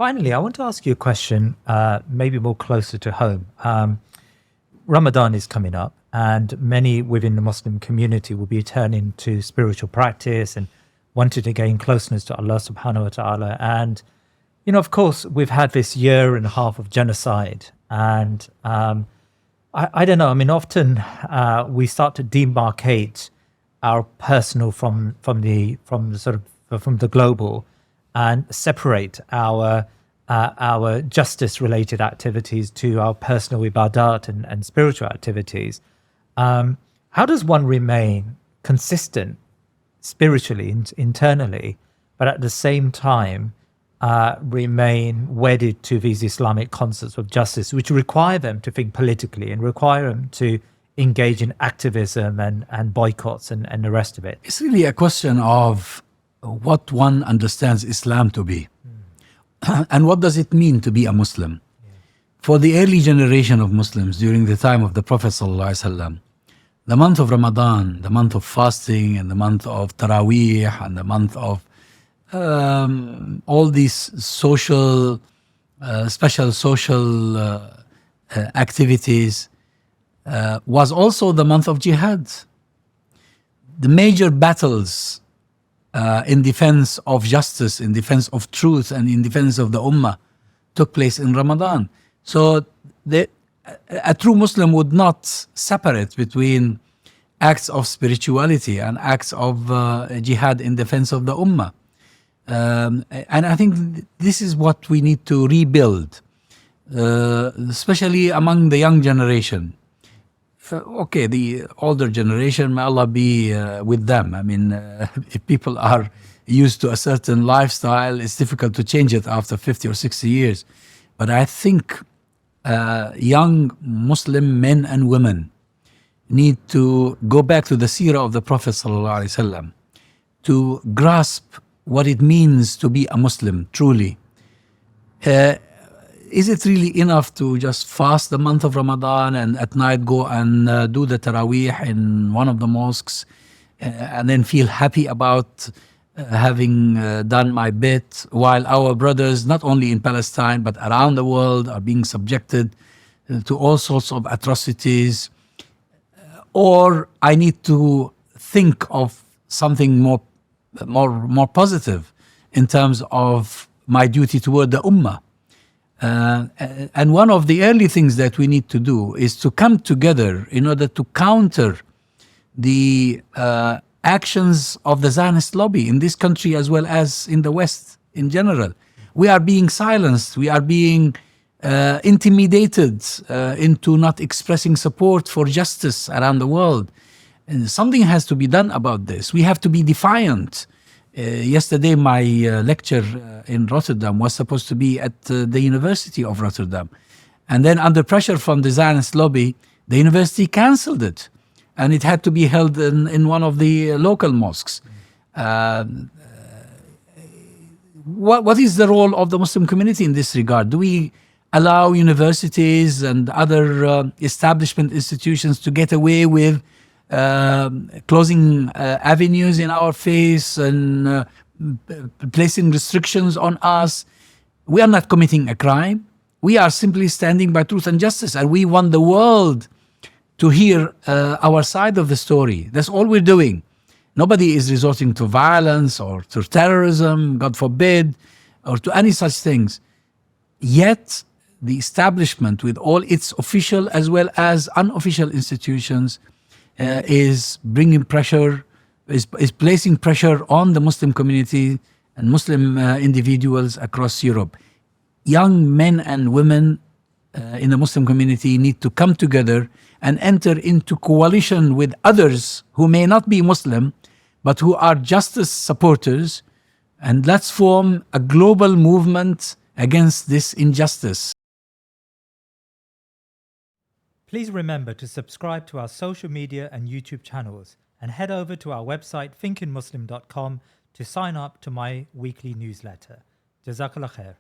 Finally, I want to ask you a question, maybe more closer to home. Ramadan is coming up, and many within the Muslim community will be turning to spiritual practice and wanting to gain closeness to Allah subhanahu wa ta'ala. And, of course, we've had this year and a half of genocide. And I don't know, I mean, often we start to demarcate our personal from the global, and separate our justice-related activities to our personal ibadat and spiritual activities. How does one remain consistent spiritually, internally, but at the same time remain wedded to these Islamic concepts of justice, which require them to think politically and require them to engage in activism and boycotts and the rest of it? It's really a question of what one understands Islam to be. And what does it mean to be a Muslim? For the early generation of Muslims during the time of the Prophet ﷺ, the month of Ramadan, the month of fasting, and the month of Taraweeh, and the month of all these special social activities was also the month of jihad. The major battles in defense of justice, in defense of truth, and in defense of the Ummah took place in Ramadan. So a true Muslim would not separate between acts of spirituality and acts of jihad in defense of the Ummah. And I think this is what we need to rebuild, especially among the young generation. Okay, the older generation, may Allah be with them. I mean, if people are used to a certain lifestyle, it's difficult to change it after 50 or 60 years. But I think young Muslim men and women need to go back to the seerah of the Prophet ﷺ to grasp what it means to be a Muslim, truly. Is it really enough to just fast the month of Ramadan and at night go and do the Taraweeh in one of the mosques and then feel happy about having done my bit, while our brothers, not only in Palestine but around the world, are being subjected to all sorts of atrocities? Or I need to think of something more positive in terms of my duty toward the Ummah. And one of the early things that we need to do is to come together in order to counter the actions of the Zionist lobby in this country as well as in the West in general. We are being silenced. We are being intimidated into not expressing support for justice around the world. And something has to be done about this. We have to be defiant. Yesterday, my lecture in Rotterdam was supposed to be at the University of Rotterdam. And then under pressure from the Zionist lobby, the university cancelled it. And it had to be held in one of the local mosques. What is the role of the Muslim community in this regard? Do we allow universities and other establishment institutions to get away with closing avenues in our face and placing restrictions on us? We are not committing a crime. We are simply standing by truth and justice, and we want the world to hear our side of the story. That's all we're doing. Nobody is resorting to violence or to terrorism, God forbid, or to any such things. Yet, the establishment, with all its official as well as unofficial institutions, is bringing pressure, is placing pressure on the Muslim community and Muslim individuals across Europe. Young men and women in the Muslim community need to come together and enter into coalition with others who may not be Muslim, but who are justice supporters, and let's form a global movement against this injustice. Please remember to subscribe to our social media and YouTube channels, and head over to our website thinkingmuslim.com to sign up to my weekly newsletter. Jazakallah khair.